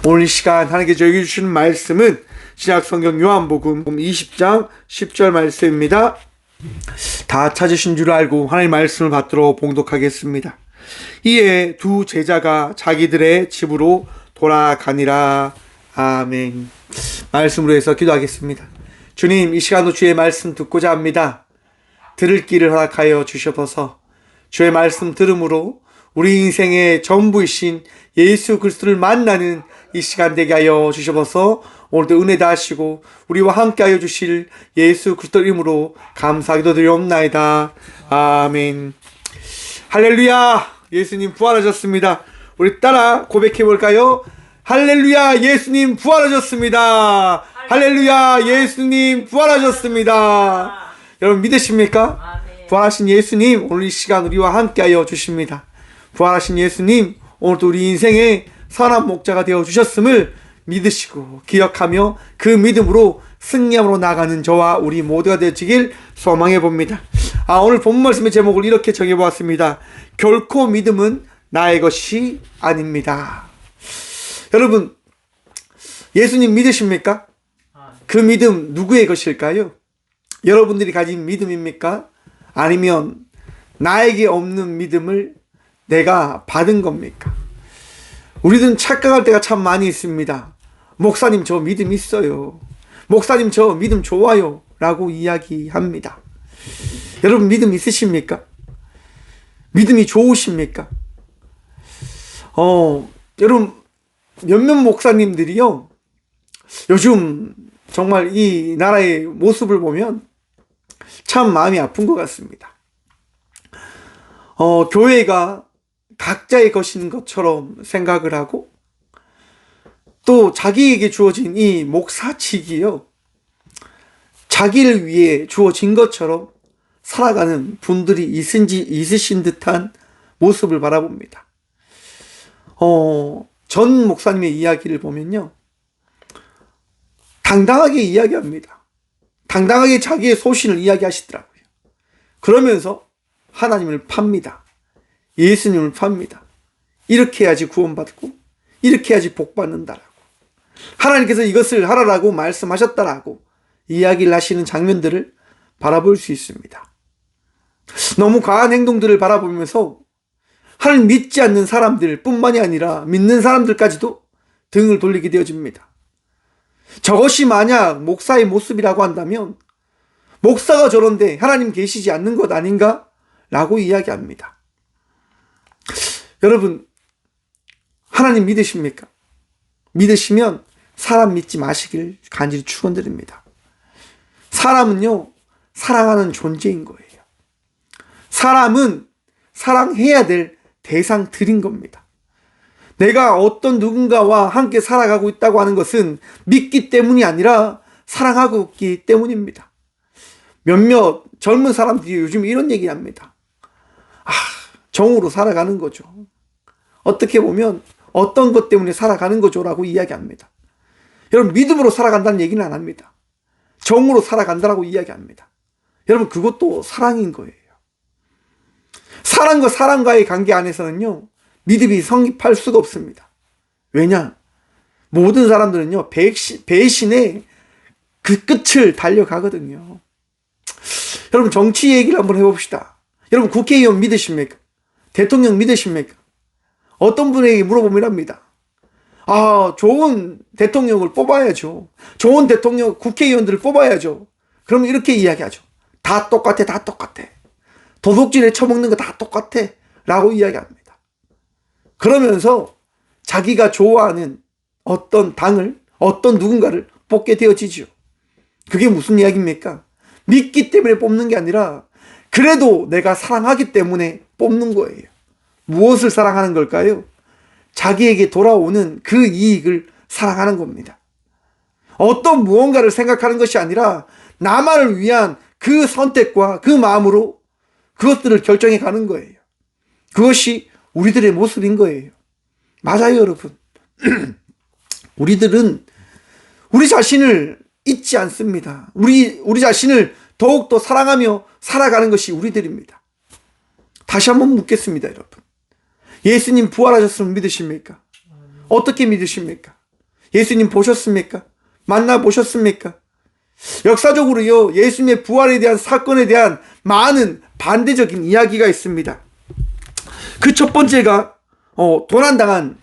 오늘 이 시간 하나님께 저에게 주시는 말씀은 신약성경 요한복음 20장 10절 말씀입니다. 다 찾으신 줄 알고 하나님의 말씀을 받들어 봉독하겠습니다. 이에 두 제자가 자기들의 집으로 돌아가니라. 아멘. 말씀으로 해서 기도하겠습니다. 주님, 이 시간도 주의 말씀 듣고자 합니다. 들을 길을 허락하여 주셔서 주의 말씀 들음으로 우리 인생의 전부이신 예수 그리스도를 만나는 이 시간 되게 하여 주셔서 오늘도 은혜 다하시고 우리와 함께 하여 주실 예수 그리스도 이름으로 감사 기도드리옵나이다. 아멘. 할렐루야. 예수님 부활하셨습니다. 우리 따라 고백해 볼까요? 할렐루야. 예수님 부활하셨습니다. 할렐루야. 예수님 부활하셨습니다. 여러분 믿으십니까? 부활하신 예수님 오늘 이 시간 우리와 함께 하여 주십니다. 부활하신 예수님 오늘도 우리 인생의 선한 목자가 되어 주셨음을 믿으시고 기억하며 그 믿음으로 승리함으로 나가는 저와 우리 모두가 되어지길 소망해 봅니다. 오늘 본문 말씀의 제목을 이렇게 정해 보았습니다. 결코 믿음은 나의 것이 아닙니다. 여러분, 예수님 믿으십니까? 그 믿음 누구의 것일까요? 여러분들이 가진 믿음입니까? 아니면 나에게 없는 믿음을 내가 받은 겁니까? 우리들은 착각할 때가 참 많이 있습니다. 목사님 저 믿음 있어요. 목사님 저 믿음 좋아요. 라고 이야기합니다. 여러분 믿음 있으십니까? 믿음이 좋으십니까? 여러분 몇몇 목사님들이요, 요즘 정말 이 나라의 모습을 보면 참 마음이 아픈 것 같습니다. 교회가 각자의 것인 것처럼 생각을 하고 또 자기에게 주어진 이 목사직이요, 자기를 위해 주어진 것처럼 살아가는 분들이 있으신 듯한 모습을 바라봅니다. 전 목사님의 이야기를 보면요, 당당하게 이야기합니다. 당당하게 자기의 소신을 이야기하시더라고요. 그러면서 하나님을 팝니다. 예수님을 팝니다. 이렇게 해야지 구원받고 이렇게 해야지 복받는다라고, 하나님께서 이것을 하라라고 말씀하셨다라고 이야기를 하시는 장면들을 바라볼 수 있습니다. 너무 과한 행동들을 바라보면서 하나님 믿지 않는 사람들 뿐만이 아니라 믿는 사람들까지도 등을 돌리게 되어집니다. 저것이 만약 목사의 모습이라고 한다면 목사가 저런데 하나님 계시지 않는 것 아닌가? 라고 이야기합니다. 여러분, 하나님 믿으십니까? 믿으시면 사람 믿지 마시길 간절히 축원드립니다. 사람은요, 사랑하는 존재인 거예요. 사람은 사랑해야 될 대상들인 겁니다. 내가 어떤 누군가와 함께 살아가고 있다고 하는 것은 믿기 때문이 아니라 사랑하고 있기 때문입니다. 몇몇 젊은 사람들이 요즘 이런 얘기 합니다. 정으로 살아가는 거죠. 어떻게 보면 어떤 것 때문에 살아가는 거죠 라고 이야기합니다. 여러분, 믿음으로 살아간다는 얘기는 안 합니다. 정으로 살아간다라고 이야기합니다. 여러분, 그것도 사랑인 거예요. 사랑과 사랑과의 관계 안에서는요, 믿음이 성립할 수가 없습니다. 왜냐? 모든 사람들은요, 배신의 그 끝을 달려가거든요. 여러분, 정치 얘기를 한번 해봅시다. 여러분, 국회의원 믿으십니까? 대통령 믿으십니까? 어떤 분에게 물어보면 합니다. 좋은 대통령을 뽑아야죠. 좋은 대통령, 국회의원들을 뽑아야죠. 그러면 이렇게 이야기하죠. 다 똑같아, 다 똑같아. 도둑질에 처먹는 거 다 똑같아. 라고 이야기합니다. 그러면서 자기가 좋아하는 어떤 당을, 어떤 누군가를 뽑게 되어지죠. 그게 무슨 이야기입니까? 믿기 때문에 뽑는 게 아니라 그래도 내가 사랑하기 때문에 뽑는 거예요. 무엇을 사랑하는 걸까요? 자기에게 돌아오는 그 이익을 사랑하는 겁니다. 어떤 무언가를 생각하는 것이 아니라 나만을 위한 그 선택과 그 마음으로 그것들을 결정해 가는 거예요. 그것이 우리들의 모습인 거예요. 맞아요, 여러분. 우리들은 우리 자신을 잊지 않습니다. 우리 자신을 더욱더 사랑하며 살아가는 것이 우리들입니다. 다시 한번 묻겠습니다, 여러분. 예수님 부활하셨으면 믿으십니까? 어떻게 믿으십니까? 예수님 보셨습니까? 만나보셨습니까? 역사적으로요, 예수님의 부활에 대한 사건에 대한 많은 반대적인 이야기가 있습니다. 그 첫 번째가 도난당한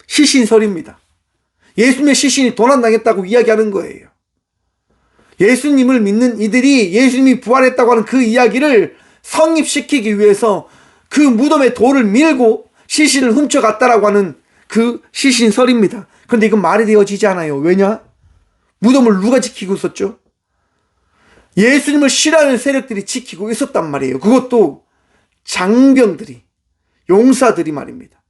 시신설입니다. 예수님의 시신이 도난당했다고 이야기하는 거예요. 예수님을 믿는 이들이 예수님이 부활했다고 하는 그 이야기를 성립시키기 위해서 그 무덤에 돌을 밀고 시신을 훔쳐갔다라고 하는 그 시신설입니다. 그런데 이건 말이 되어지지 않아요. 왜냐? 무덤을 누가 지키고 있었죠? 예수님을 싫어하는 세력들이 지키고 있었단 말이에요. 그것도 장병들이, 용사들이 말입니다.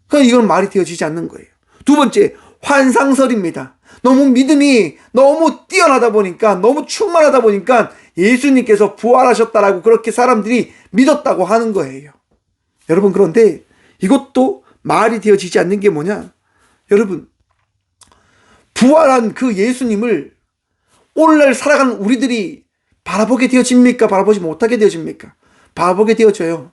그러니까 이건 말이 되어지지 않는 거예요. 두 번째, 환상설입니다. 너무 믿음이 너무 뛰어나다 보니까, 너무 충만하다 보니까 예수님께서 부활하셨다라고 그렇게 사람들이 믿었다고 하는 거예요. 여러분, 그런데 이것도 말이 되어지지 않는 게 뭐냐? 여러분, 부활한 그 예수님을 오늘날 살아가는 우리들이 바라보게 되어집니까? 바라보지 못하게 되어집니까? 바라보게 되어져요.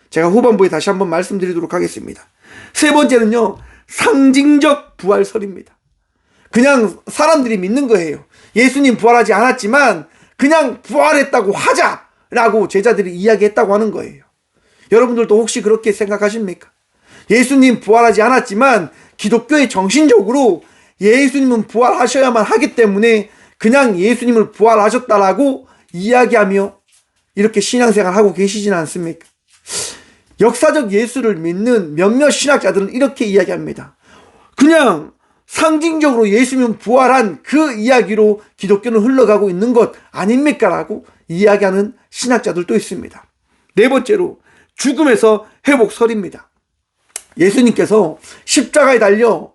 제가 후반부에 다시 한번 말씀드리도록 하겠습니다. 세 번째는요, 상징적 부활설입니다. 그냥 사람들이 믿는 거예요. 예수님 부활하지 않았지만 그냥 부활했다고 하자라고 제자들이 이야기했다고 하는 거예요. 여러분들도 혹시 그렇게 생각하십니까? 예수님 부활하지 않았지만 기독교의 정신적으로 예수님은 부활하셔야만 하기 때문에 그냥 예수님을 부활하셨다라고 이야기하며 이렇게 신앙생활 하고 계시지는 않습니까? 역사적 예수를 믿는 몇몇 신학자들은 이렇게 이야기합니다. 그냥 상징적으로 예수님은 부활한 그 이야기로 기독교는 흘러가고 있는 것 아닙니까? 라고 이야기하는 신학자들도 있습니다. 네 번째로 죽음에서 회복설입니다. 예수님께서 십자가에 달려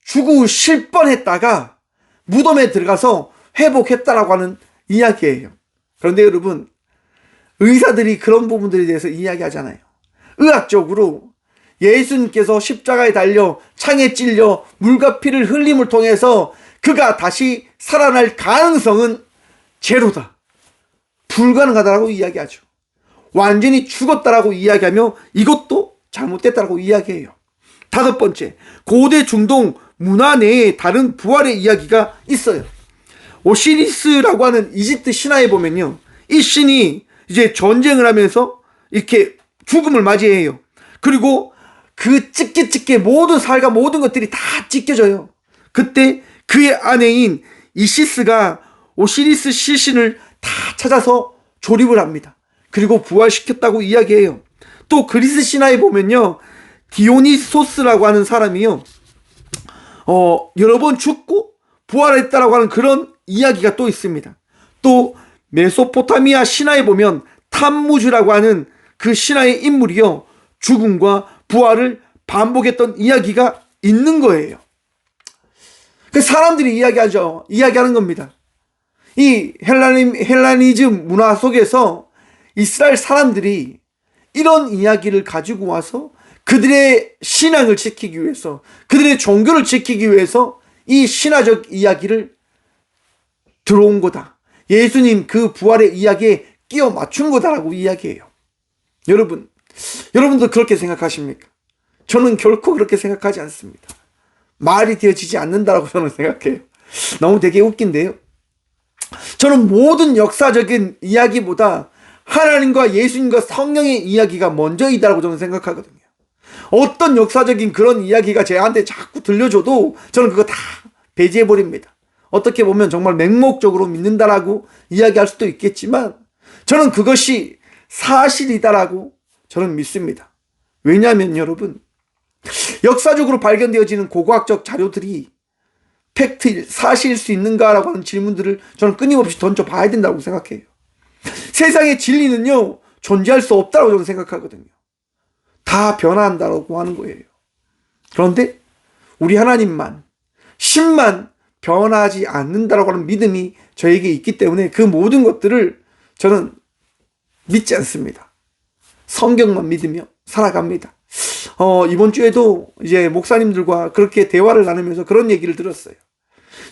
죽으실 뻔했다가 무덤에 들어가서 회복했다라고 하는 이야기예요. 그런데 여러분, 의사들이 그런 부분들에 대해서 이야기하잖아요. 의학적으로 예수님께서 십자가에 달려 창에 찔려 물과 피를 흘림을 통해서 그가 다시 살아날 가능성은 제로다. 불가능하다라고 이야기하죠. 완전히 죽었다라고 이야기하며 이것도 잘못됐다라고 이야기해요. 다섯 번째, 고대 중동 문화 내에 다른 부활의 이야기가 있어요. 오시리스라고 하는 이집트 신화에 보면요, 이 신이 이제 전쟁을 하면서 이렇게 죽음을 맞이해요. 그리고 그 찢게 모든 살과 모든 것들이 다 찢겨져요. 그때 그의 아내인 이시스가 오시리스 시신을 다 찾아서 조립을 합니다. 그리고 부활시켰다고 이야기해요. 또 그리스 신화에 보면요, 디오니소스라고 하는 사람이요, 여러 번 죽고 부활했다라고 하는 그런 이야기가 또 있습니다. 또 메소포타미아 신화에 보면 탐무즈라고 하는 그 신화의 인물이요, 죽음과 부활을 반복했던 이야기가 있는 거예요. 그 사람들이 이야기하는 겁니다. 이 헬라니즘 문화 속에서 이스라엘 사람들이 이런 이야기를 가지고 와서 그들의 신앙을 지키기 위해서, 그들의 종교를 지키기 위해서 이 신화적 이야기를 들어온 거다. 예수님 그 부활의 이야기에 끼워 맞춘 거다라고 이야기해요. 여러분도 그렇게 생각하십니까? 저는 결코 그렇게 생각하지 않습니다. 말이 되어지지 않는다라고 저는 생각해요. 너무 되게 웃긴데요. 저는 모든 역사적인 이야기보다 하나님과 예수님과 성령의 이야기가 먼저이다라고 저는 생각하거든요. 어떤 역사적인 그런 이야기가 저한테 자꾸 들려줘도 저는 그거 다 배제해버립니다. 어떻게 보면 정말 맹목적으로 믿는다라고 이야기할 수도 있겠지만 저는 그것이 사실이다라고 저는 믿습니다. 왜냐하면 여러분, 역사적으로 발견되어지는 고고학적 자료들이 팩트, 사실일 수 있는가라고 하는 질문들을 저는 끊임없이 던져봐야 된다고 생각해요. 세상의 진리는요, 존재할 수 없다고 저는 생각하거든요. 다 변화한다고 하는 거예요. 그런데 우리 하나님만, 신만 변화하지 않는다라고 하는 믿음이 저에게 있기 때문에 그 모든 것들을 저는 믿지 않습니다. 성경만 믿으며 살아갑니다. 이번 주에도 이제 목사님들과 그렇게 대화를 나누면서 그런 얘기를 들었어요.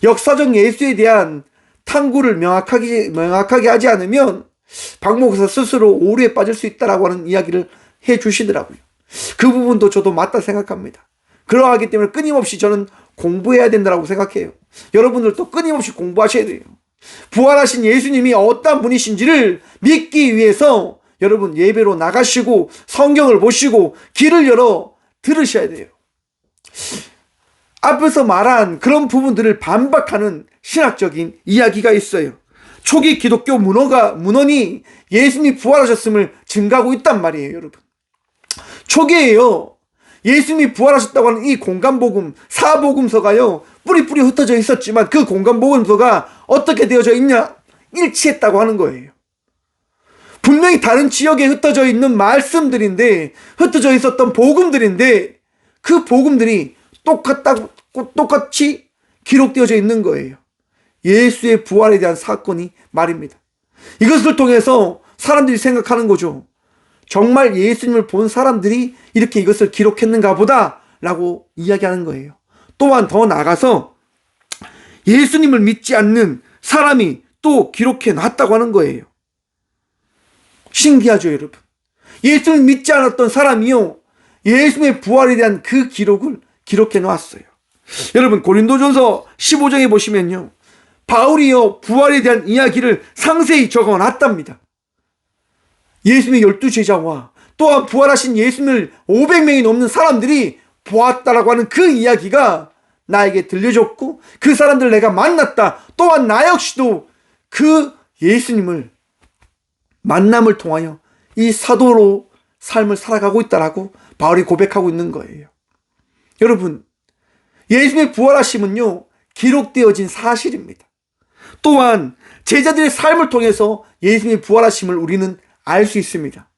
역사적 예수에 대한 탐구를 명확하게 하지 않으면 박 목사 스스로 오류에 빠질 수 있다라고 하는 이야기를 해 주시더라고요. 그 부분도 저도 맞다 생각합니다. 그러하기 때문에 끊임없이 저는 공부해야 된다고 생각해요. 여러분들도 끊임없이 공부하셔야 돼요. 부활하신 예수님이 어떤 분이신지를 믿기 위해서 여러분 예배로 나가시고 성경을 보시고 귀를 열어 들으셔야 돼요. 앞에서 말한 그런 부분들을 반박하는 신학적인 이야기가 있어요. 초기 기독교 문헌이 예수님이 부활하셨음을 증가하고 있단 말이에요, 여러분. 초기에요, 예수님이 부활하셨다고 하는 이 공간복음, 사복음서가요, 뿌리뿌리 흩어져 있었지만 그 공간복음서가 어떻게 되어져 있냐? 일치했다고 하는 거예요. 분명히 다른 지역에 흩어져 있는 말씀들인데, 흩어져 있었던 복음들인데, 그 복음들이 똑같이 기록되어져 있는 거예요. 예수의 부활에 대한 사건이 말입니다. 이것을 통해서 사람들이 생각하는 거죠. 정말 예수님을 본 사람들이 이렇게 이것을 기록했는가 보다 라고 이야기하는 거예요. 또한 더 나아가서 예수님을 믿지 않는 사람이 또 기록해 놨다고 하는 거예요. 신기하죠, 여러분. 예수님을 믿지 않았던 사람이요, 예수님의 부활에 대한 그 기록을 기록해 놨어요. 여러분, 고린도전서 15장에 보시면요, 바울이요 부활에 대한 이야기를 상세히 적어 놨답니다. 예수님의 12제자와 또한 부활하신 예수님을 500명이 넘는 사람들이 보았다라고 하는 그 이야기가 나에게 들려줬고, 그 사람들 내가 만났다. 또한 나 역시도 그 예수님을 만남을 통하여 이 사도로 삶을 살아가고 있다라고 바울이 고백하고 있는 거예요. 여러분, 예수님의 부활하심은요 기록되어진 사실입니다. 또한 제자들의 삶을 통해서 예수님의 부활하심을 우리는 알 수 있습니다.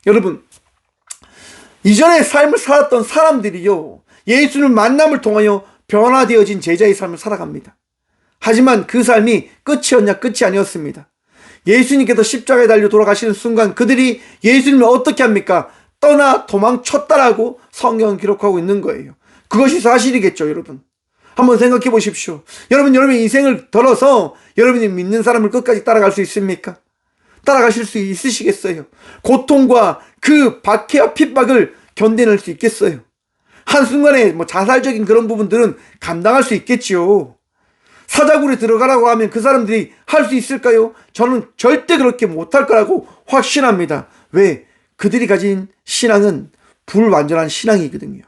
여러분, 이전에 삶을 살았던 사람들이요 예수님을 만남을 통하여 변화되어진 제자의 삶을 살아갑니다. 하지만 그 삶이 끝이었냐? 끝이 아니었습니다. 예수님께서 십자가에 달려 돌아가시는 순간 그들이 예수님을 어떻게 합니까? 떠나 도망쳤다라고 성경은 기록하고 있는 거예요. 그것이 사실이겠죠, 여러분. 한번 생각해 보십시오. 여러분의 인생을 들어서 여러분이 믿는 사람을 끝까지 따라갈 수 있습니까? 따라가실 수 있으시겠어요? 고통과 그 박해와 핍박을 견뎌낼 수 있겠어요? 한순간에 자살적인 그런 부분들은 감당할 수 있겠지요. 사자굴에 들어가라고 하면 그 사람들이 할 수 있을까요? 저는 절대 그렇게 못할 거라고 확신합니다. 왜? 그들이 가진 신앙은 불완전한 신앙이거든요.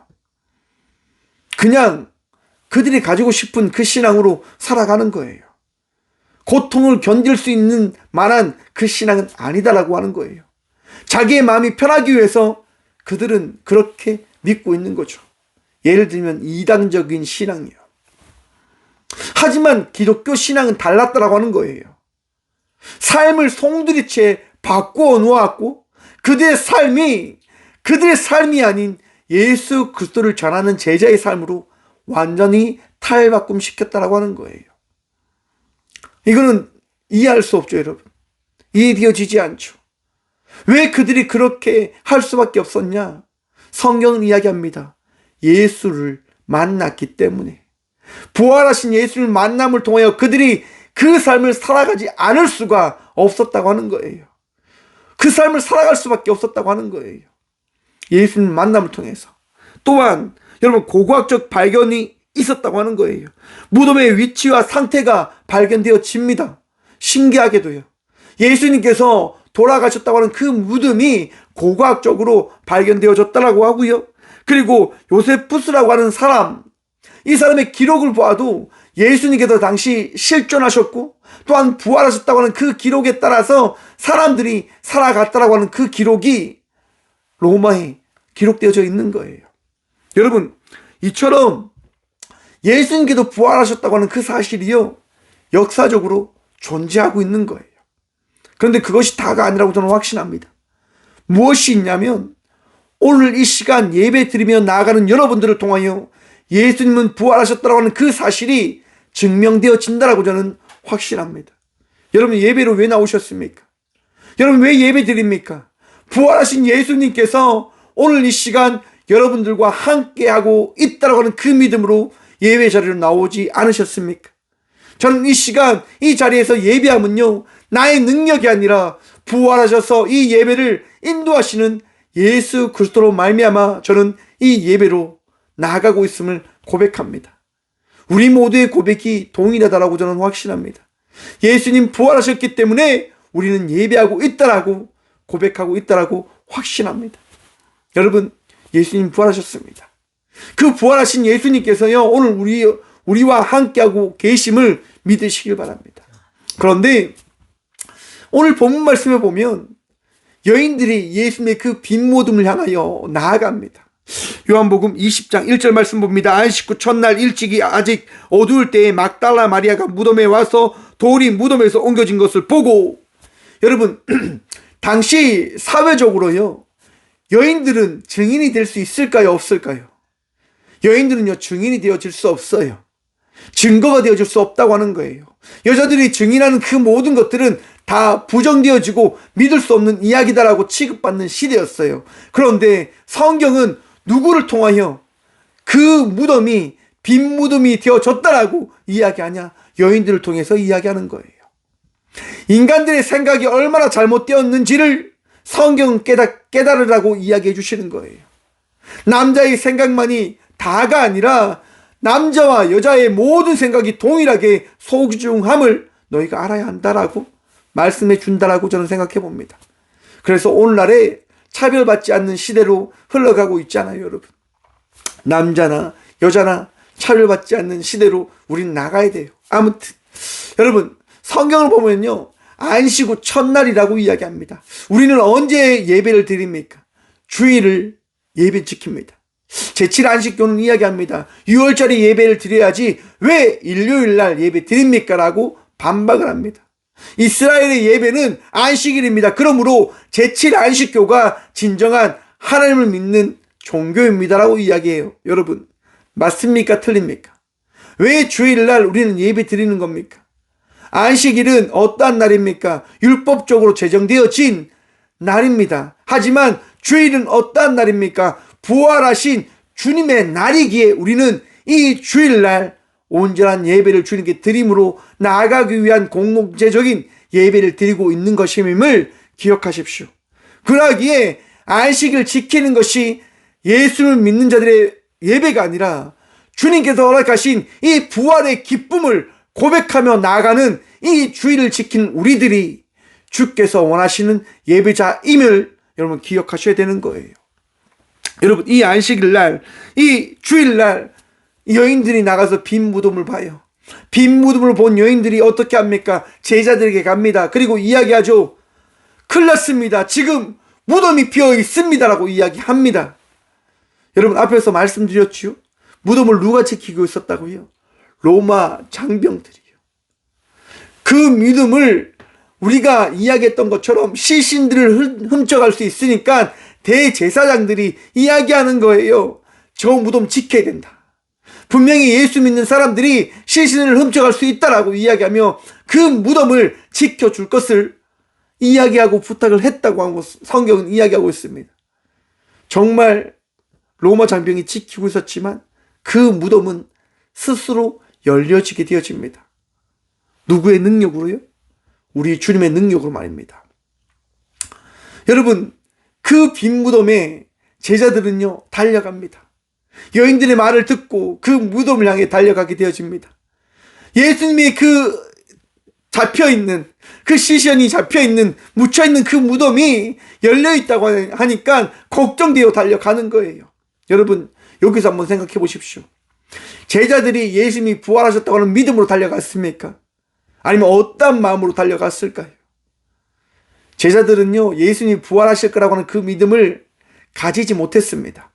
그냥 그들이 가지고 싶은 그 신앙으로 살아가는 거예요. 고통을 견딜 수 있는 만한 그 신앙은 아니다라고 하는 거예요. 자기의 마음이 편하기 위해서 그들은 그렇게 믿고 있는 거죠. 예를 들면 이단적인 신앙이요. 하지만 기독교 신앙은 달랐다라고 하는 거예요. 삶을 송두리째 바꾸어 놓았고 그들의 삶이 아닌 예수 그리스도를 전하는 제자의 삶으로 완전히 탈바꿈 시켰다라고 하는 거예요. 이거는 이해할 수 없죠, 여러분. 이해되어지지 않죠. 왜 그들이 그렇게 할 수밖에 없었냐? 성경은 이야기합니다. 예수를 만났기 때문에. 부활하신 예수를 만남을 통하여 그들이 그 삶을 살아가지 않을 수가 없었다고 하는 거예요. 그 삶을 살아갈 수밖에 없었다고 하는 거예요. 예수님 만남을 통해서. 또한 여러분 고고학적 발견이 있었다고 하는 거예요. 무덤의 위치와 상태가 발견되어집니다. 신기하게도요. 예수님께서 돌아가셨다고 하는 그 무덤이 고고학적으로 발견되어졌다고 하고요. 그리고 요세푸스라고 하는 사람, 이 사람의 기록을 보아도 예수님께서 당시 실존하셨고 또한 부활하셨다고 하는 그 기록에 따라서 사람들이 살아갔다고 하는 그 기록이 로마에 기록되어져 있는 거예요. 여러분, 이처럼 예수님께서 부활하셨다고 하는 그 사실이요 역사적으로 존재하고 있는 거예요. 그런데 그것이 다가 아니라고 저는 확신합니다. 무엇이 있냐면 오늘 이 시간 예배 드리며 나아가는 여러분들을 통하여 예수님은 부활하셨다고 하는 그 사실이 증명되어진다라고 저는 확신합니다. 여러분 예배로 왜 나오셨습니까? 여러분 왜 예배 드립니까? 부활하신 예수님께서 오늘 이 시간 여러분들과 함께하고 있다라고 하는 그 믿음으로 예배 자리로 나오지 않으셨습니까? 저는 이 시간 이 자리에서 예배하면요 나의 능력이 아니라 부활하셔서 이 예배를 인도하시는 예수 그리스도로 말미암아 저는 이 예배로 나아가고 있음을 고백합니다. 우리 모두의 고백이 동일하다라고 저는 확신합니다. 예수님 부활하셨기 때문에 우리는 예배하고 있다라고 고백하고 있다라고 확신합니다. 여러분, 예수님 부활하셨습니다. 그 부활하신 예수님께서요, 오늘 우리와 함께하고 계심을 믿으시길 바랍니다. 그런데 오늘 본문 말씀에 보면 여인들이 예수님의 그 빈 모둠을 향하여 나아갑니다. 요한복음 20장 1절 말씀 봅니다. 안식 후 첫날 일찍이 아직 어두울 때에 막달라 마리아가 무덤에 와서 돌이 무덤에서 옮겨진 것을 보고, 여러분, 당시 사회적으로요, 여인들은 증인이 될 수 있을까요, 없을까요? 여인들은요, 증인이 되어질 수 없어요. 증거가 되어질 수 없다고 하는 거예요. 여자들이 증인하는 그 모든 것들은 다 부정되어지고 믿을 수 없는 이야기다라고 취급받는 시대였어요. 그런데 성경은 누구를 통하여 그 무덤이 빈 무덤이 되어졌다라고 이야기하냐? 여인들을 통해서 이야기하는 거예요. 인간들의 생각이 얼마나 잘못되었는지를 성경은 깨달으라고 이야기해 주시는 거예요. 남자의 생각만이 다가 아니라 남자와 여자의 모든 생각이 동일하게 소중함을 너희가 알아야 한다라고 말씀해 준다라고 저는 생각해 봅니다. 그래서 오늘날에 차별받지 않는 시대로 흘러가고 있잖아요, 여러분. 남자나 여자나 차별받지 않는 시대로 우린 나가야 돼요. 아무튼 여러분, 성경을 보면요, 안식 후 첫날이라고 이야기합니다. 우리는 언제 예배를 드립니까? 주일을 예배 지킵니다. 제7 안식교는 이야기합니다. 6월절에 예배를 드려야지 왜 일요일날 예배 드립니까? 라고 반박을 합니다. 이스라엘의 예배는 안식일입니다. 그러므로 제7 안식교가 진정한 하나님을 믿는 종교입니다 라고 이야기해요. 여러분, 맞습니까? 틀립니까? 왜 주일날 우리는 예배 드리는 겁니까? 안식일은 어떠한 날입니까? 율법적으로 제정되어진 날입니다. 하지만 주일은 어떠한 날입니까? 부활하신 주님의 날이기에 우리는 이 주일날 온전한 예배를 주님께 드림으로 나아가기 위한 공동체적인 예배를 드리고 있는 것임을 기억하십시오. 그러기에 안식을 지키는 것이 예수를 믿는 자들의 예배가 아니라 주님께서 허락하신 이 부활의 기쁨을 고백하며 나아가는 이 주일을 지키는 우리들이 주께서 원하시는 예배자임을 여러분 기억하셔야 되는 거예요. 여러분, 이 안식일날, 이 주일날 여인들이 나가서 빈 무덤을 봐요. 빈 무덤을 본 여인들이 어떻게 합니까? 제자들에게 갑니다. 그리고 이야기하죠. 큰일 났습니다. 지금 무덤이 비어 있습니다라고 이야기합니다. 여러분, 앞에서 말씀드렸죠. 무덤을 누가 지키고 있었다고요? 로마 장병들이요. 그 믿음을 우리가 이야기했던 것처럼 시신들을 훔쳐갈 수 있으니까 대제사장들이 이야기하는 거예요. 저 무덤 지켜야 된다. 분명히 예수 믿는 사람들이 시신을 훔쳐갈 수 있다라고 이야기하며 그 무덤을 지켜줄 것을 이야기하고 부탁을 했다고 하고 성경은 이야기하고 있습니다. 정말 로마 장병이 지키고 있었지만 그 무덤은 스스로 열려지게 되어집니다. 누구의 능력으로요? 우리 주님의 능력으로 말입니다. 여러분, 그 빈 무덤에 제자들은요 달려갑니다. 여인들의 말을 듣고 그 무덤을 향해 달려가게 되어집니다. 예수님이 그 잡혀있는, 그 시신이 잡혀있는, 묻혀있는 그 무덤이 열려있다고 하니까 걱정되어 달려가는 거예요. 여러분, 여기서 한번 생각해 보십시오. 제자들이 예수님이 부활하셨다고 하는 믿음으로 달려갔습니까? 아니면 어떤 마음으로 달려갔을까요? 제자들은요, 예수님이 부활하실 거라고 하는 그 믿음을 가지지 못했습니다.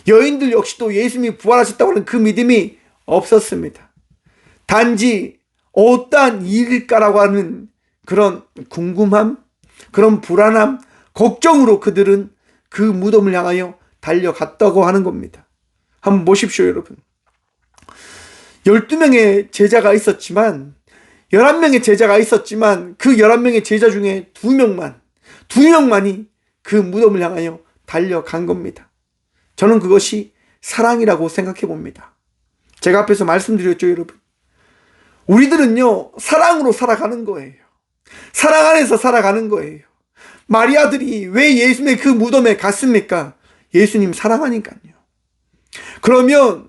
여인들 역시도 예수님이 부활하셨다고 하는 그 믿음이 없었습니다. 단지 어떠한 일일까라고 하는 그런 궁금함, 그런 불안함, 걱정으로 그들은 그 무덤을 향하여 달려갔다고 하는 겁니다. 한번 보십시오, 여러분. 12명의 제자가 있었지만 11명의 제자가 있었지만 그 11명의 제자 중에 2명만이 그 무덤을 향하여 달려간 겁니다. 저는 그것이 사랑이라고 생각해 봅니다. 제가 앞에서 말씀드렸죠, 여러분. 우리들은요, 사랑으로 살아가는 거예요. 사랑 안에서 살아가는 거예요. 마리아들이 왜 예수님의 그 무덤에 갔습니까? 예수님 사랑하니까요. 그러면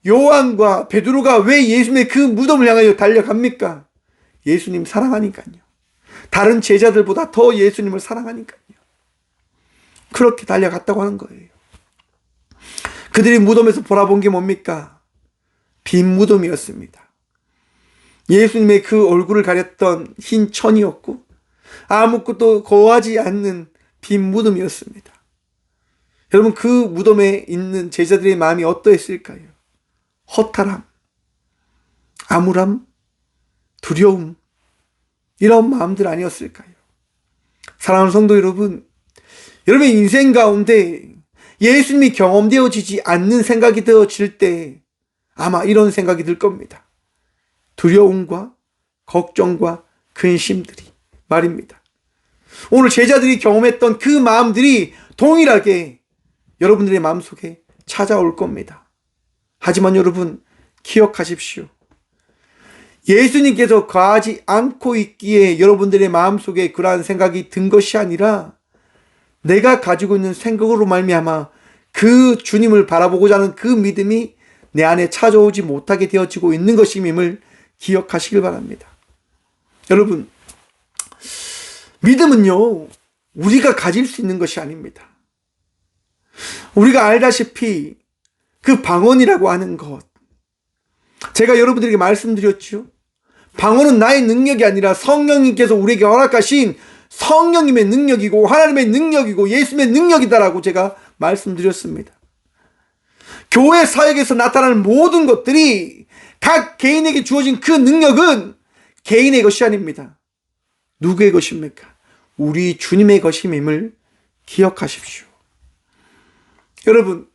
요한과 베드로가 왜 예수님의 그 무덤을 향하여 달려갑니까? 예수님 사랑하니까요. 다른 제자들보다 더 예수님을 사랑하니까요. 그렇게 달려갔다고 하는 거예요. 그들이 무덤에서 바라본 게 뭡니까? 빈 무덤이었습니다. 예수님의 그 얼굴을 가렸던 흰 천이었고 아무것도 거하지 않는 빈 무덤이었습니다. 여러분, 그 무덤에 있는 제자들의 마음이 어떠했을까요? 허탈함, 암울함, 두려움, 이런 마음들 아니었을까요? 사랑하는 성도 여러분, 여러분의 인생 가운데 예수님이 경험되어지지 않는 생각이 되어질 때 아마 이런 생각이 들 겁니다. 두려움과 걱정과 근심들이 말입니다. 오늘 제자들이 경험했던 그 마음들이 동일하게 여러분들의 마음속에 찾아올 겁니다. 하지만 여러분, 기억하십시오. 예수님께서 가지 않고 있기에 여러분들의 마음속에 그러한 생각이 든 것이 아니라 내가 가지고 있는 생각으로 말미암아 그 주님을 바라보고자 하는 그 믿음이 내 안에 찾아오지 못하게 되어지고 있는 것임을 기억하시길 바랍니다. 여러분, 믿음은요, 우리가 가질 수 있는 것이 아닙니다. 우리가 알다시피 그 방언이라고 하는 것, 제가 여러분들에게 말씀드렸죠. 방언은 나의 능력이 아니라 성령님께서 우리에게 허락하신 성령님의 능력이고 하나님의 능력이고 예수님의 능력이다라고 제가 말씀드렸습니다. 교회 사역에서 나타나는 모든 것들이 각 개인에게 주어진 그 능력은 개인의 것이 아닙니다. 누구의 것입니까? 우리 주님의 것임을 기억하십시오. 여러분,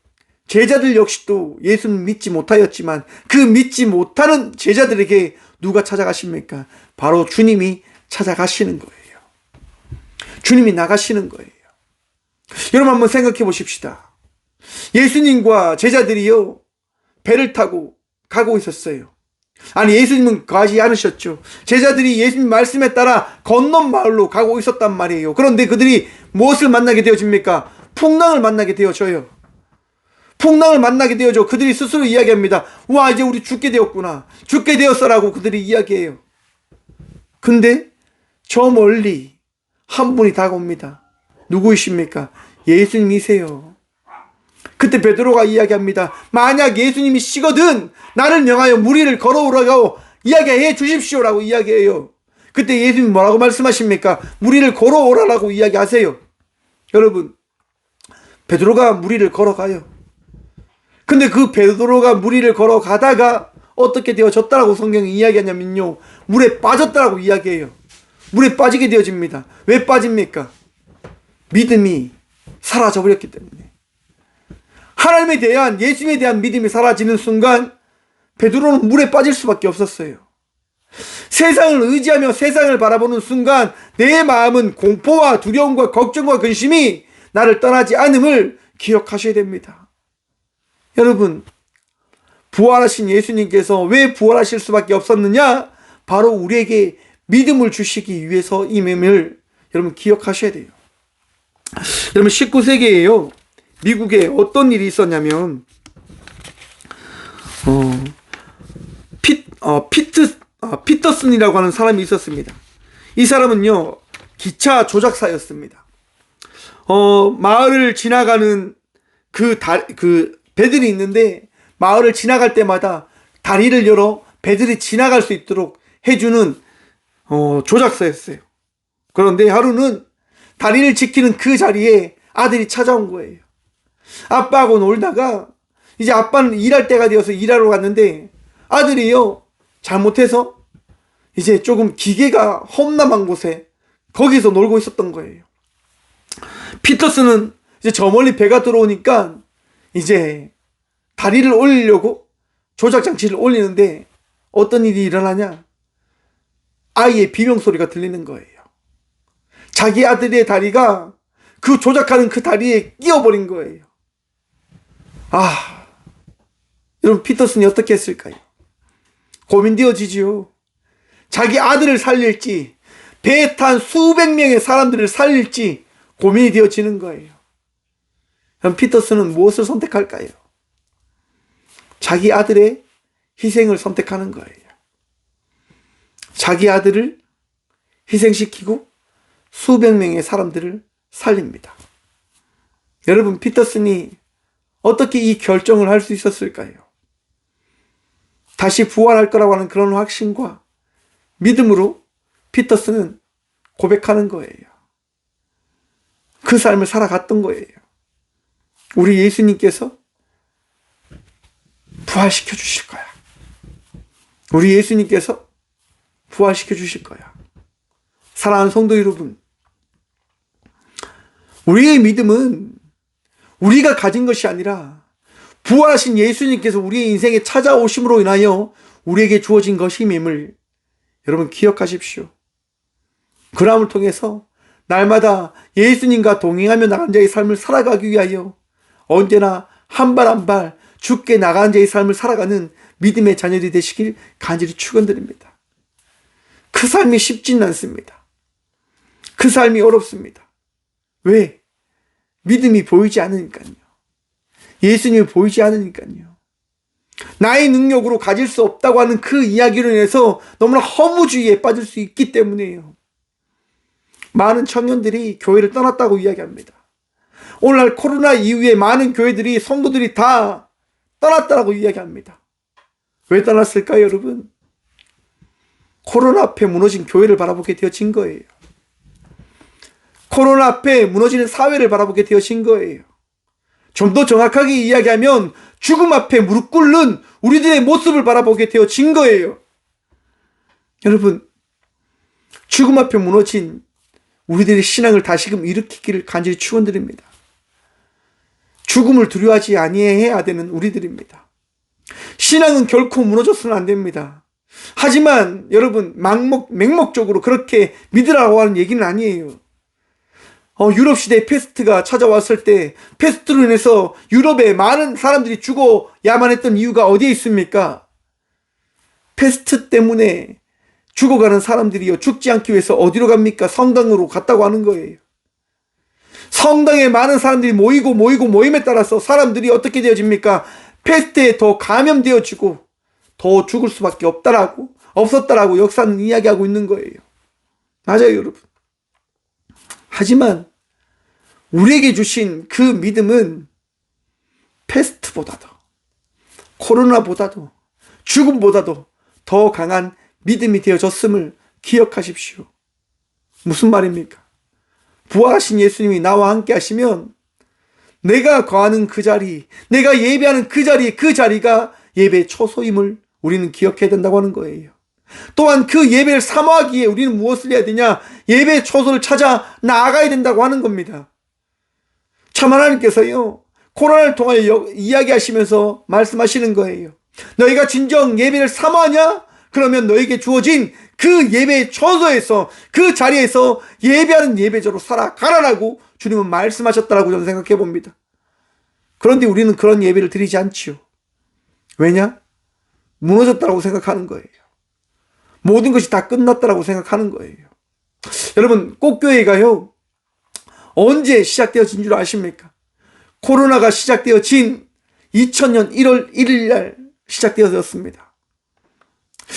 제자들 역시도 예수는 믿지 못하였지만 그 믿지 못하는 제자들에게 누가 찾아가십니까? 바로 주님이 찾아가시는 거예요. 주님이 나가시는 거예요. 여러분, 한번 생각해 보십시다. 예수님과 제자들이요, 배를 타고 가고 있었어요. 아니, 예수님은 가지 않으셨죠. 제자들이 예수님 말씀에 따라 건넌 마을로 가고 있었단 말이에요. 그런데 그들이 무엇을 만나게 되어집니까? 풍랑을 만나게 되어져요. 풍랑을 만나게 되어져 그들이 스스로 이야기합니다. 와, 이제 우리 죽게 되었구나. 죽게 되었어라고 그들이 이야기해요. 근데 저 멀리 한 분이 다가옵니다. 누구이십니까? 예수님이세요. 그때 베드로가 이야기합니다. 만약 예수님이 시거든 나를 명하여 무리를 걸어오라고 이야기해 주십시오라고 이야기해요. 그때 예수님이 뭐라고 말씀하십니까? 무리를 걸어오라라고 이야기하세요. 여러분, 베드로가 무리를 걸어가요. 근데 그 베드로가 무리를 걸어가다가 어떻게 되어졌다라고 성경이 이야기하냐면요, 물에 빠졌다라고 이야기해요. 물에 빠지게 되어집니다. 왜 빠집니까? 믿음이 사라져버렸기 때문에. 하나님에 대한, 예수님에 대한 믿음이 사라지는 순간 베드로는 물에 빠질 수밖에 없었어요. 세상을 의지하며 세상을 바라보는 순간 내 마음은 공포와 두려움과 걱정과 근심이 나를 떠나지 않음을 기억하셔야 됩니다. 여러분, 부활하신 예수님께서 왜 부활하실 수밖에 없었느냐? 바로 우리에게 믿음을 주시기 위해서임을 여러분 기억하셔야 돼요. 여러분, 19세기에요, 미국에 어떤 일이 있었냐면 피터슨이라고 하는 사람이 있었습니다. 이 사람은요, 기차 조작사였습니다. 마을을 지나가는 그 배들이 있는데 마을을 지나갈 때마다 다리를 열어 배들이 지나갈 수 있도록 해주는 조작사였어요. 그런데 하루는 다리를 지키는 그 자리에 아들이 찾아온 거예요. 아빠하고 놀다가 이제 아빠는 일할 때가 되어서 일하러 갔는데 아들이요, 잘못해서 이제 조금 기계가 험난한 곳에 거기서 놀고 있었던 거예요. 피터슨은 이제 저 멀리 배가 들어오니까 이제 다리를 올리려고 조작장치를 올리는데 어떤 일이 일어나냐? 아이의 비명소리가 들리는 거예요. 자기 아들의 다리가 그 조작하는 그 다리에 끼어버린 거예요. 여러분, 피터슨이 어떻게 했을까요? 고민되어지지요. 자기 아들을 살릴지 배에 탄 수백 명의 사람들을 살릴지 고민이 되어지는 거예요. 그럼 피터슨은 무엇을 선택할까요? 자기 아들의 희생을 선택하는 거예요. 자기 아들을 희생시키고 수백 명의 사람들을 살립니다. 여러분, 피터슨이 어떻게 이 결정을 할 수 있었을까요? 다시 부활할 거라고 하는 그런 확신과 믿음으로 피터슨은 고백하는 거예요. 그 삶을 살아갔던 거예요. 우리 예수님께서 부활시켜 주실 거야. 우리 예수님께서 부활시켜 주실 거야. 사랑하는 성도 여러분, 우리의 믿음은 우리가 가진 것이 아니라 부활하신 예수님께서 우리의 인생에 찾아오심으로 인하여 우리에게 주어진 것임을 여러분 기억하십시오. 그람을 통해서 날마다 예수님과 동행하며 나간 자의 삶을 살아가기 위하여 언제나 한 발 한 발 죽게 나간 자의 삶을 살아가는 믿음의 자녀들이 되시길 간절히 축원드립니다. 그 삶이 쉽지는 않습니다. 그 삶이 어렵습니다. 왜? 믿음이 보이지 않으니까요. 예수님이 보이지 않으니까요. 나의 능력으로 가질 수 없다고 하는 그 이야기로 인해서 너무나 허무주의에 빠질 수 있기 때문이에요. 많은 청년들이 교회를 떠났다고 이야기합니다. 오늘날 코로나 이후에 많은 교회들이 성도들이 다 떠났다고 이야기합니다. 왜 떠났을까요, 여러분? 코로나 앞에 무너진 교회를 바라보게 되어진 거예요. 코로나 앞에 무너지는 사회를 바라보게 되어진 거예요. 좀 더 정확하게 이야기하면 죽음 앞에 무릎 꿇는 우리들의 모습을 바라보게 되어진 거예요. 여러분, 죽음 앞에 무너진 우리들의 신앙을 다시금 일으키기를 간절히 축원드립니다. 죽음을 두려워하지 아니해야 되는 우리들입니다. 신앙은 결코 무너져서는 안 됩니다. 하지만 여러분, 맹목적으로 그렇게 믿으라고 하는 얘기는 아니에요. 유럽 시대에 패스트가 찾아왔을 때 패스트로 인해서 유럽에 많은 사람들이 죽어야만 했던 이유가 어디에 있습니까? 패스트 때문에 죽어가는 사람들이요, 죽지 않기 위해서 어디로 갑니까? 성당으로 갔다고 하는 거예요. 성당에 많은 사람들이 모임에 따라서 사람들이 어떻게 되어집니까? 패스트에 더 감염되어지고 더 죽을 수밖에 없었다라고 역사는 이야기하고 있는 거예요. 맞아요, 여러분. 하지만 우리에게 주신 그 믿음은 패스트보다도, 코로나보다도, 죽음보다도 더 강한 믿음이 되어졌음을 기억하십시오. 무슨 말입니까? 부활하신 예수님이 나와 함께 하시면 내가 거하는 그 자리, 내가 예배하는 그 자리가 예배의 초소임을 우리는 기억해야 된다고 하는 거예요. 또한 그 예배를 사모하기에 우리는 무엇을 해야 되냐? 예배의 초소를 찾아 나아가야 된다고 하는 겁니다. 참, 하나님께서요, 코로나를 통하여 이야기하시면서 말씀하시는 거예요. 너희가 진정 예배를 사모하냐? 그러면 너에게 주어진 그 예배의 초소에서, 그 자리에서 예배하는 예배자로 살아가라라고 주님은 말씀하셨다라고 저는 생각해 봅니다. 그런데 우리는 그런 예배를 드리지 않지요. 왜냐? 무너졌다고 생각하는 거예요. 모든 것이 다 끝났다라고 생각하는 거예요. 여러분, 꽃교회가요, 언제 시작되어진 줄 아십니까? 코로나가 시작되어진 2000년 1월 1일 날 시작되어졌습니다.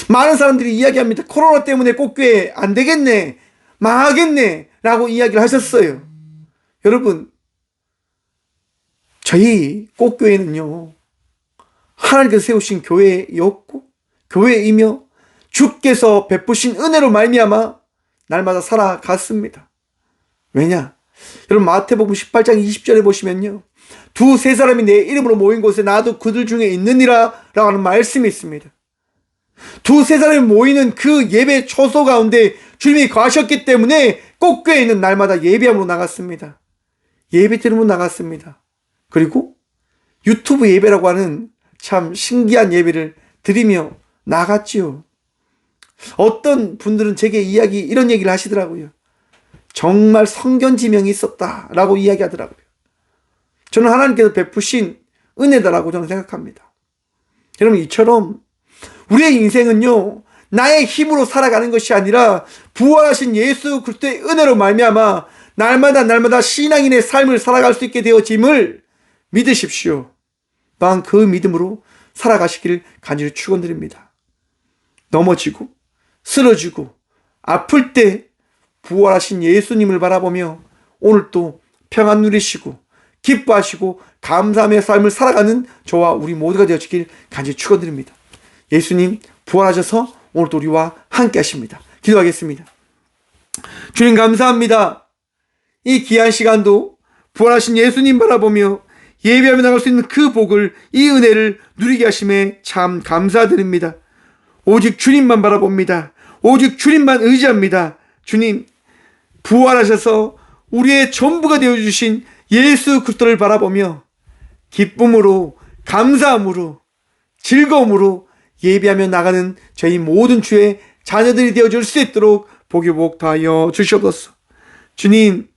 많은 사람들이 이야기합니다. 코로나 때문에 꽃교회 안 되겠네, 망하겠네 라고 이야기를 하셨어요. 여러분, 저희 꽃교회는요, 하나님께서 세우신 교회였고 교회이며 주께서 베푸신 은혜로 말미암아 날마다 살아갔습니다. 왜냐? 여러분, 마태복음 18장 20절에 보시면요, 두세 사람이 내 이름으로 모인 곳에 나도 그들 중에 있느니라 라고 하는 말씀이 있습니다. 두세 사람이 모이는 그 예배 초소 가운데 주님이 거하셨기 때문에 꽃교회에 있는 날마다 예배함으로 나갔습니다. 예배 드리러 나갔습니다. 그리고 유튜브 예배라고 하는 참 신기한 예배를 드리며 나갔지요. 어떤 분들은 제게 이런 얘기를 하시더라고요. 정말 성견지명이 있었다라고 이야기하더라고요. 저는 하나님께서 베푸신 은혜다라고 저는 생각합니다. 여러분, 이처럼 우리의 인생은요, 나의 힘으로 살아가는 것이 아니라 부활하신 예수 그리스도의 은혜로 말미암아 날마다 신앙인의 삶을 살아갈 수 있게 되어짐을 믿으십시오. 또한 그 믿음으로 살아가시길 간절히 축원드립니다. 넘어지고 쓰러지고 아플 때 부활하신 예수님을 바라보며 오늘 또 평안 누리시고 기뻐하시고 감사함의 삶을 살아가는 저와 우리 모두가 되어주길 간절히 축원드립니다. 예수님 부활하셔서 오늘도 우리와 함께 하십니다. 기도하겠습니다. 주님 감사합니다. 이 귀한 시간도 부활하신 예수님 바라보며 예배하며 나갈 수 있는 그 복을, 이 은혜를 누리게 하심에 참 감사드립니다. 오직 주님만 바라봅니다. 오직 주님만 의지합니다. 주님 부활하셔서 우리의 전부가 되어주신 예수 그리스도를 바라보며 기쁨으로, 감사함으로, 즐거움으로 예배하며 나가는 저희 모든 주의 자녀들이 되어줄 수 있도록 복이 복다하여 주시옵소서. 주님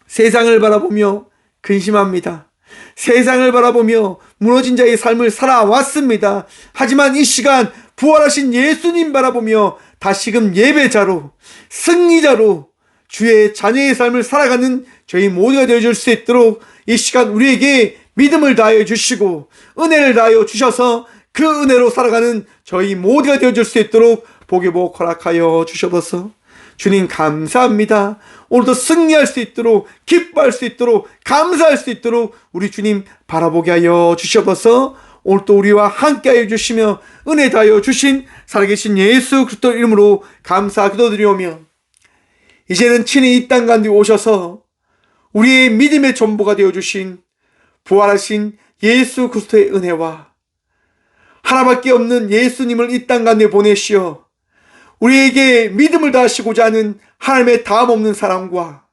세상을 바라보며 근심합니다. 세상을 바라보며 무너진 자의 삶을 살아왔습니다. 하지만 이 시간 부활하신 예수님 바라보며 다시금 예배자로, 승리자로 주의 자녀의 삶을 살아가는 저희 모두가 되어줄 수 있도록 이 시간 우리에게 믿음을 다하여 주시고 은혜를 다하여 주셔서 그 은혜로 살아가는 저희 모두가 되어줄 수 있도록 복의 복 허락하여 주셔서 주님 감사합니다. 오늘도 승리할 수 있도록, 기뻐할 수 있도록, 감사할 수 있도록 우리 주님 바라보게 하여 주셔서 오늘 또 우리와 함께하여 주시며 은혜 다하여 주신 살아계신 예수 그리스도 이름으로 감사 기도드리오며 이제는 친히 이 땅 가운데 오셔서 우리의 믿음의 전부가 되어주신 부활하신 예수 그리스도의 은혜와 하나밖에 없는 예수님을 이 땅 가운데 보내시어 우리에게 믿음을 다하시고자 하는 하나님의 다함없는 사랑과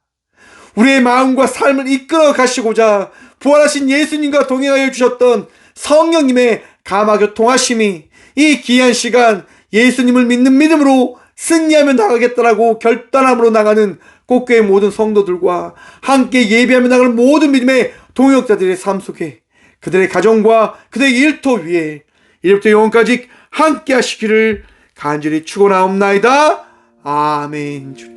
우리의 마음과 삶을 이끌어 가시고자 부활하신 예수님과 동행하여 주셨던 성령님의 감화교통하심이 이 귀한 시간 예수님을 믿는 믿음으로 승리하며 나가겠다라고 결단함으로 나가는 꽃교회 모든 성도들과 함께 예배하며 나가는 모든 믿음의 동역자들의 삶 속에 그들의 가정과 그들의 일터 위에 이제부터 영원까지 함께 하시기를 간절히 축원하옵나이다. 아멘.